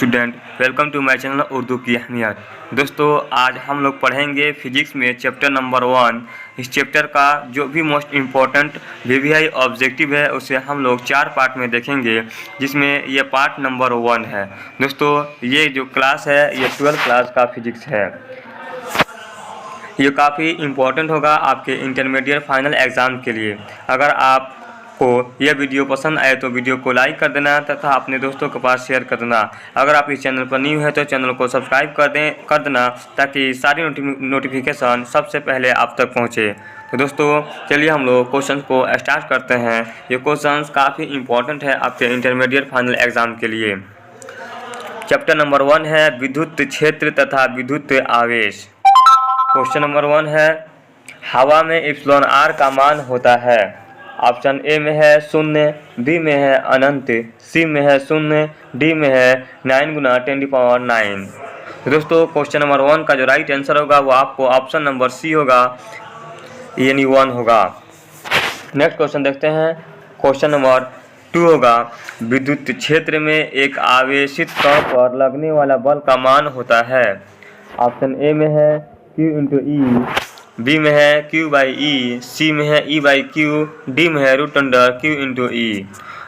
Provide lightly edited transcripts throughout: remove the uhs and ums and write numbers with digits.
Student, welcome to my channel Urdu की अहमियत। दोस्तों, आज हम लोग पढ़ेंगे फिजिक्स में चैप्टर नंबर 1। इस चैप्टर का जो भी मोस्ट इम्पोर्टेंट वीवीआई ऑब्जेक्टिव है उसे हम लोग 4 पार्ट में देखेंगे, जिसमें ये पार्ट नंबर 1 है। दोस्तों, ये जो क्लास है ये 12th क्लास का फिजिक्स है। ये काफ़ी इम्पोर्टेंट होगा आपके इंटरमीडिएट फाइनल एग्ज़ाम के लिए। अगर आपको यह वीडियो पसंद आए तो वीडियो को लाइक कर देना तथा अपने दोस्तों के पास शेयर कर देना। अगर आप इस चैनल पर न्यू है तो चैनल को सब्सक्राइब कर देना ताकि सारी नोटिफिकेशन सबसे पहले आप तक पहुँचे। तो दोस्तों, चलिए हम लोग क्वेश्चन को स्टार्ट करते हैं। ये क्वेश्चन काफ़ी इम्पोर्टेंट है आपके इंटरमीडिएट फाइनल एग्ज़ाम के लिए। चैप्टर नंबर 1 है विद्युत क्षेत्र तथा विद्युत आवेश। क्वेश्चन नंबर 1 है, हवा में एप्सिलॉन आर का मान होता है। ऑप्शन ए में है 0, बी में है अनंत, सी में है 0, डी में है 9 × 10⁹। तो दोस्तों, क्वेश्चन नंबर 1 का जो राइट आंसर होगा वो आपको ऑप्शन नंबर सी होगा, यानी 1 होगा। नेक्स्ट क्वेश्चन देखते हैं। क्वेश्चन नंबर 2 होगा, विद्युत क्षेत्र में एक आवेशित कण पर लगने वाला बल का मान होता है। ऑप्शन ए में है Q × E, बी में है Q/E, सी में है E/Q, डी में है √Q × E।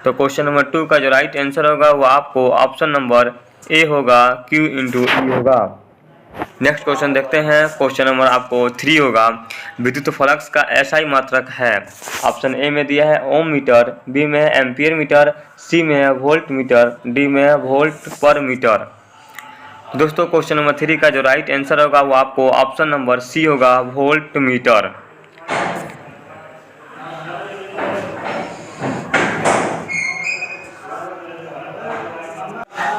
तो क्वेश्चन नंबर 2 का जो राइट आंसर होगा वो आपको ऑप्शन नंबर ए होगा, Q × E होगा। नेक्स्ट क्वेश्चन देखते हैं। क्वेश्चन नंबर आपको 3 होगा, विद्युत फ्लक्स का SI मात्रक है। ऑप्शन ए में दिया है ओम मीटर, बी में है एम्पियर मीटर, सी में है वोल्ट मीटर, डी में है वोल्ट पर मीटर। दोस्तों, क्वेश्चन नंबर 3 का जो राइट आंसर होगा वो आपको ऑप्शन नंबर सी होगा, वोल्ट मीटर।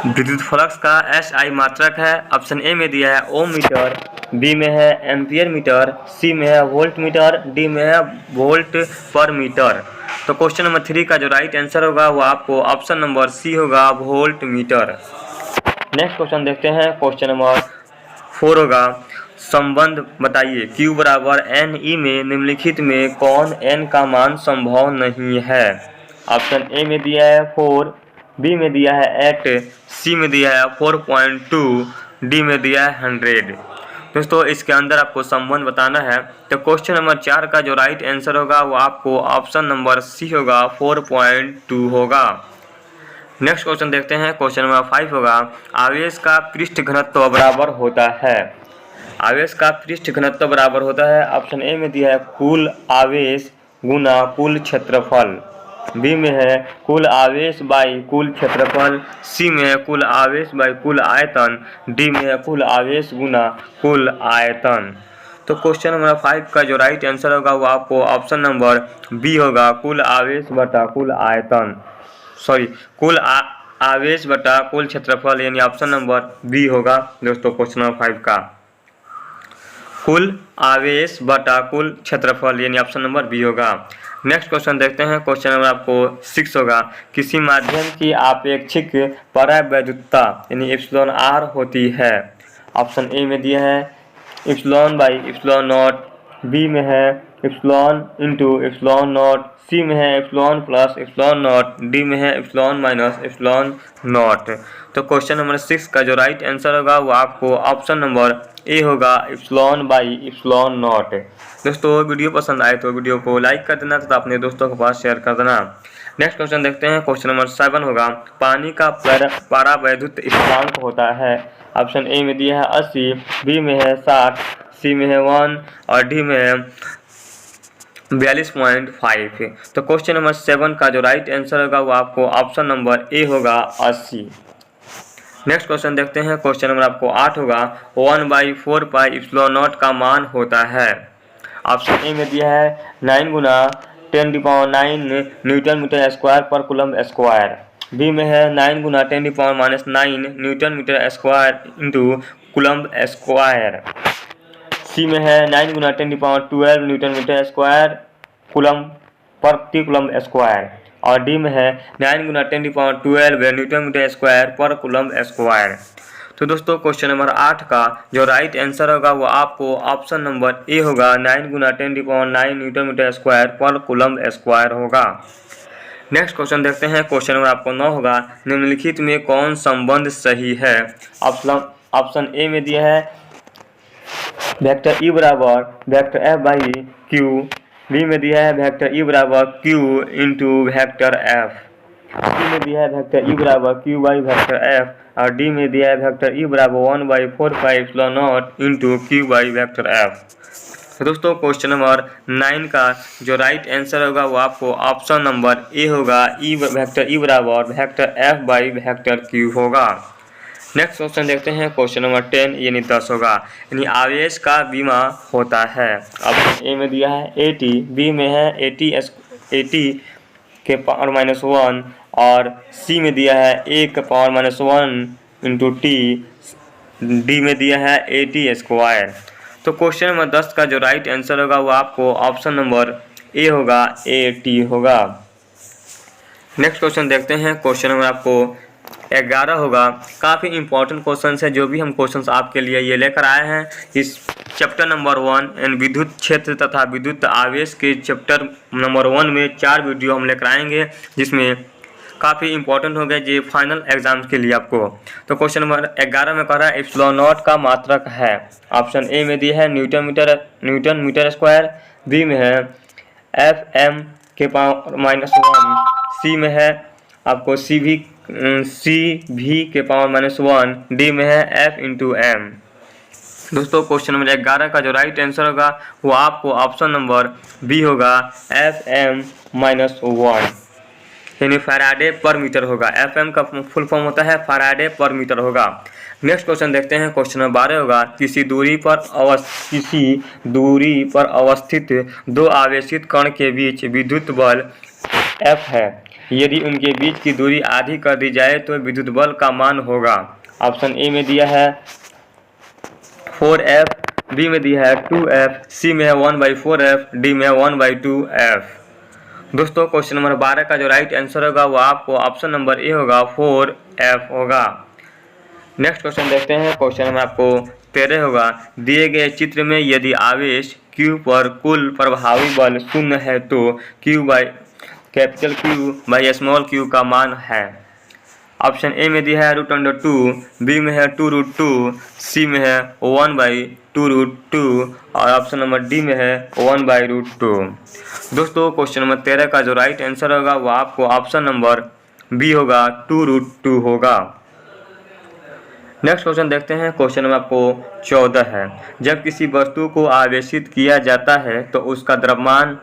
विद्युत फ्लक्स का SI मात्रक है। ऑप्शन ए में दिया है ओम मीटर, बी में है एम्पियर मीटर, सी में है वोल्ट मीटर, डी में है वोल्ट पर मीटर। तो क्वेश्चन नंबर 3 का जो राइट आंसर होगा वो आपको ऑप्शन नंबर सी होगा, वोल्ट मीटर। नेक्स्ट क्वेश्चन देखते हैं। क्वेश्चन नंबर 4 होगा, संबंध बताइए Q = NE में निम्नलिखित में कौन n का मान संभव नहीं है। ऑप्शन ए में दिया है 4, बी में दिया है 8, सी में दिया है 4.2, डी में दिया है 100। दोस्तों, इसके अंदर आपको संबंध बताना है। तो क्वेश्चन नंबर 4 का जो राइट आंसर होगा वो आपको ऑप्शन नंबर सी होगा, 4.2 होगा। नेक्स्ट क्वेश्चन देखते हैं। क्वेश्चन नंबर 5 होगा, आवेश का पृष्ठ घनत्व बराबर होता है। आवेश का पृष्ठ घनत्व बराबर होता है। ऑप्शन ए में दिया है कुल आवेश गुना कुल क्षेत्रफल, बी में है कुल आवेश बाई कुल क्षेत्रफल, सी में है कुल आवेश बाई कुल आयतन, डी में है कुल आवेश गुना कुल आयतन। तो क्वेश्चन नंबर 5 का जो राइट आंसर होगा वो आपको ऑप्शन नंबर बी होगा, कुल आवेश बटा कुल आयतन, कुल आवेश बटा कुल क्षेत्रफल, यानी ऑप्शन नंबर बी होगा। दोस्तों, क्वेश्चन नंबर 5 का कुल आवेश बटा कुल क्षेत्रफल, यानी ऑप्शन नंबर बी होगा। नेक्स्ट क्वेश्चन देखते हैं। क्वेश्चन नंबर आपको 6 होगा, किसी माध्यम की आपेक्षिक परावैद्युतता यानी एप्सिलॉन आर होती है। ऑप्शन ए में दिया है ε/ε0, बी में है ε/ε0, सी में है ε+ε0, डी में है ε-ε0। तो क्वेश्चन नंबर 6 का जो राइट आंसर होगा वो आपको ऑप्शन नंबर ए होगा, ε/ε0। दोस्तों, वीडियो पसंद आए तो वीडियो को लाइक कर देना तथा अपने दोस्तों के पास शेयर कर देना। नेक्स्ट क्वेश्चन देखते हैं। क्वेश्चन नंबर 7 होगा, पानी का परावैद्युत स्थिरांक होता है। ऑप्शन ए में दिया है 80, बी में है 60, सी में है 1 और डी में है 42.5। तो क्वेश्चन नंबर 7 का जो राइट आंसर होगा वो आपको ऑप्शन नंबर ए होगा, 80। नेक्स्ट क्वेश्चन देखते हैं। क्वेश्चन नंबर आपको 8 होगा, 1/4πε0 का मान होता है। ऑप्शन ए में दिया है 9 × 10⁹ न्यूटन मीटर स्क्वायर पर कूलम्ब स्क्वायर, बी में है 9 × 10⁻⁹ newton metre square into coulomb square, सी में है 9 × 10⁻12 न्यूटन मीटर स्क्वायर कूलम्ब प्रति कूलम्ब स्क्वायर, और डी में है 9 × 10⁻12 न्यूटन मीटर स्क्वायर पर कूलम्ब स्क्वायर। तो दोस्तों, क्वेश्चन नंबर 8 का जो राइट आंसर होगा वो आपको ऑप्शन नंबर ए होगा, 9 × 10⁻9 न्यूटन मीटर स्क्वायर पर कूलम्ब स्क्वायर होगा। नेक्स्ट क्वेश्चन देखते हैं। क्वेश्चन नंबर आपको 9 होगा, निम्नलिखित में कौन संबंध सही है। ऑप्शन ए में दिया है वेक्टर ई बराबर vector F by Q, B में दिया है वेक्टर ई बराबर Q into vector F, C में दिया है वेक्टर ई बराबर क्यू बाई वेक्टर एफ, और डी में दिया है वेक्टर ई बराबर 1/4πε0 into Q by vector F. तो दोस्तों क्वेश्चन नंबर 9 का जो राइट आंसर होगा वो आपको ऑप्शन नंबर ए होगा, वेक्टर ई बराबर vector F by vector Q होगा। नेक्स्ट क्वेश्चन देखते हैं। क्वेश्चन नंबर 10 यानी 10 होगा, यानी आवेश का बीमा होता है। ऑप्शन ए में दिया है 80, बी में है 80 के पावर -1, और सी में दिया है a के पावर -1 इंटू टी, डी में दिया है 80 स्क्वायर। तो क्वेश्चन नंबर 10 का जो राइट आंसर होगा वो आपको ऑप्शन नंबर ए होगा, 80 होगा। नेक्स्ट क्वेश्चन देखते हैं। क्वेश्चन नंबर आपको 11 होगा, काफ़ी इंपॉर्टेंट क्वेश्चन है जो भी हम क्वेश्चन आपके लिए ये लेकर आए हैं। इस चैप्टर नंबर 1 एंड विद्युत क्षेत्र तथा विद्युत आवेश के चैप्टर नंबर 1 में 4 वीडियो हम लेकर आएंगे, जिसमें काफ़ी इंपॉर्टेंट हो गए ये फाइनल एग्जाम्स के लिए आपको। तो क्वेश्चन नंबर 11 में कह रहा है एप्सिलॉन नॉट का मात्रक है। ऑप्शन ए में दिया है न्यूटन मीटर स्क्वायर, बी में है FM के पावर -1, सी में है आपको CV के पावर -1, डी में है F इंटू एम। दोस्तों क्वेश्चन नंबर 11 का जो राइट आंसर होगा वो आपको ऑप्शन नंबर बी होगा, FM -1 यानी फैराडे पर मीटर होगा। FM का फुल फॉर्म होता है फैराडे पर मीटर होगा। नेक्स्ट क्वेश्चन देखते हैं। क्वेश्चन नंबर 12 होगा, किसी दूरी पर अवस्थित दो आवेशित कण के बीच विद्युत बल F है, यदि उनके बीच की दूरी आधी कर दी जाए तो विद्युत बल का मान होगा। ऑप्शन ए में दिया है 4F, बी में दिया है 2F, सी में है 1/4F, डी में है 1/2F। दोस्तों क्वेश्चन नंबर 12 का जो राइट आंसर होगा वो आपको ऑप्शन नंबर ए होगा, 4F होगा। नेक्स्ट क्वेश्चन देखते हैं। क्वेश्चन नंबर आपको 13 होगा, दिए गए चित्र में यदि आवेश Q पर कुल प्रभावी बल 0 है तो Q बाई स्मॉल q का मान है। ऑप्शन ए में दिया है √2, बी में है 2√2, सी में है 1/2√2, और ऑप्शन नंबर डी में है 1/√2। दोस्तों क्वेश्चन नंबर 13 का जो राइट आंसर होगा वो आपको ऑप्शन नंबर बी होगा, 2√2 होगा। नेक्स्ट क्वेश्चन देखते हैं। क्वेश्चन नंबर आपको 14 है, जब किसी वस्तु को आवेशित किया जाता है तो उसका द्रव्यमान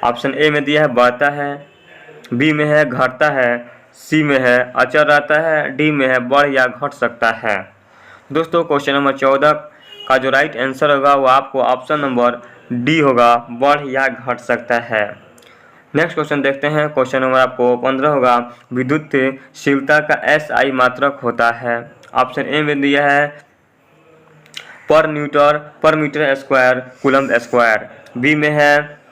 ऑप्शन ए में दिया है बढ़ता है, बी में है घटता है, सी में है अचर रहता है, डी में है बढ़ या घट सकता है। दोस्तों क्वेश्चन नंबर 14 का जो राइट आंसर होगा वो आपको ऑप्शन नंबर डी होगा, बढ़ या घट सकता है। नेक्स्ट क्वेश्चन देखते हैं। क्वेश्चन नंबर आपको 15 होगा, विद्युतशीलता का SI मात्रक होता है। ऑप्शन ए में दिया है पर metre square coulomb square, B में है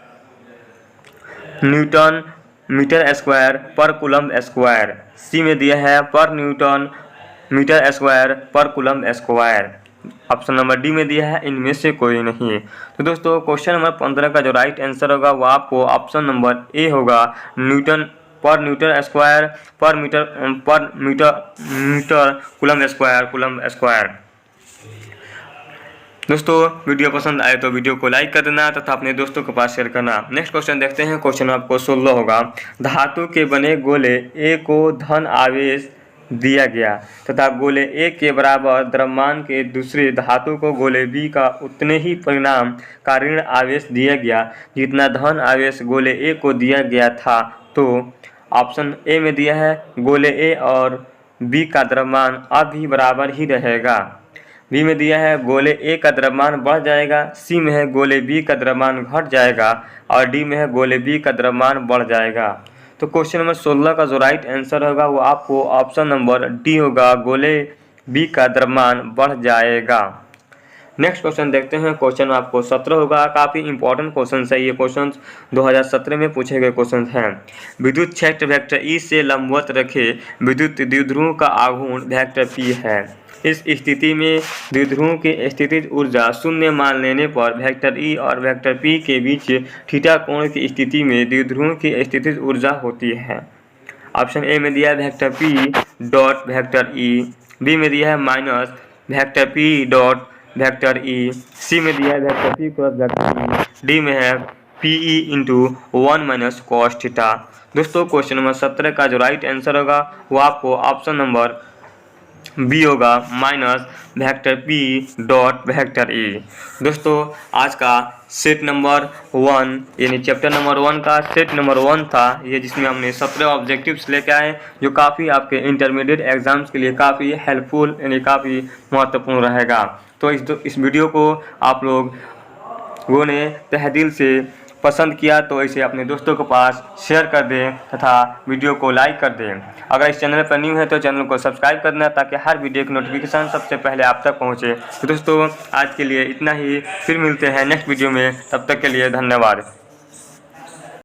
न्यूटन मीटर स्क्वायर पर कूलम्ब स्क्वायर, सी में दिया है पर न्यूटन मीटर स्क्वायर पर coulomb square, option number D में दिया है इनमें से कोई नहीं। तो दोस्तों क्वेश्चन नंबर 15 का जो राइट आंसर होगा वो आपको ऑप्शन नंबर ए होगा, न्यूटन स्क्वायर पर मीटर कूलम्ब स्क्वायर। दोस्तों वीडियो पसंद आए तो वीडियो को लाइक कर देना तथा अपने दोस्तों के पास शेयर करना। नेक्स्ट क्वेश्चन देखते हैं। क्वेश्चन आपको 16 होगा, धातु के बने गोले A को धन आवेश दिया गया तथा गोले A के बराबर द्रव्यमान के दूसरे धातु को गोले B का उतने ही परिमाण का ऋण आवेश दिया गया जितना धन आवेश गोले A को दिया गया था। तो ऑप्शन ए में दिया है गोले A और B का द्रव्यमान अब भी बराबर ही रहेगा, बी में दिया है गोले A का द्रव्यमान बढ़ जाएगा, सी में है गोले B का द्रव्यमान घट जाएगा, और डी में है गोले B का द्रव्यमान बढ़ जाएगा। तो क्वेश्चन नंबर 16 का जो राइट आंसर होगा वो आपको ऑप्शन नंबर डी होगा, गोले B का द्रव्यमान बढ़ जाएगा। नेक्स्ट क्वेश्चन देखते हैं। क्वेश्चन आपको 17 होगा। काफ़ी इंपॉर्टेंट क्वेश्चन है ये। क्वेश्चन 2017 में पूछे गए क्वेश्चन हैं। विद्युत क्षेत्र वेक्टर ई से लंबवत रखे विद्युत द्विध्रुव का आघूर्ण वेक्टर पी है। इस स्थिति में द्विध्रुव की स्थितिज ऊर्जा शून्य मान लेने पर वेक्टर ई और वेक्टर पी के बीच थीटा कोण की स्थिति में द्विध्रुव की स्थितिज ऊर्जा होती है। ऑप्शन ए में दिया है vector P dot vector E, B में दिया है minus vector P dot vector E, C में दिया है vector P cross vector E, D में है P E into 1 minus cos theta. दोस्तों क्वेश्चन नंबर 17 का जो राइट आंसर होगा वो आपको ऑप्शन नंबर बी होगा, minus vector P dot vector E. दोस्तों आज का सेट नंबर 1 यानी चैप्टर नंबर 1 का सेट नंबर 1 था ये, जिसमें हमने 17 ऑब्जेक्टिव्स लेके आए जो काफ़ी आपके इंटरमीडिएट एग्जाम्स के लिए काफ़ी हेल्पफुल यानी काफ़ी महत्वपूर्ण रहेगा। तो इस वीडियो को आप लोगों ने तहे दिल से पसंद किया तो इसे अपने दोस्तों के पास शेयर कर दें तथा वीडियो को लाइक कर दें। अगर इस चैनल पर न्यू है तो चैनल को सब्सक्राइब कर देना ताकि हर वीडियो की नोटिफिकेशन सबसे पहले आप तक पहुंचे। तो दोस्तों आज के लिए इतना ही, फिर मिलते हैं नेक्स्ट वीडियो में, तब तक के लिए धन्यवाद।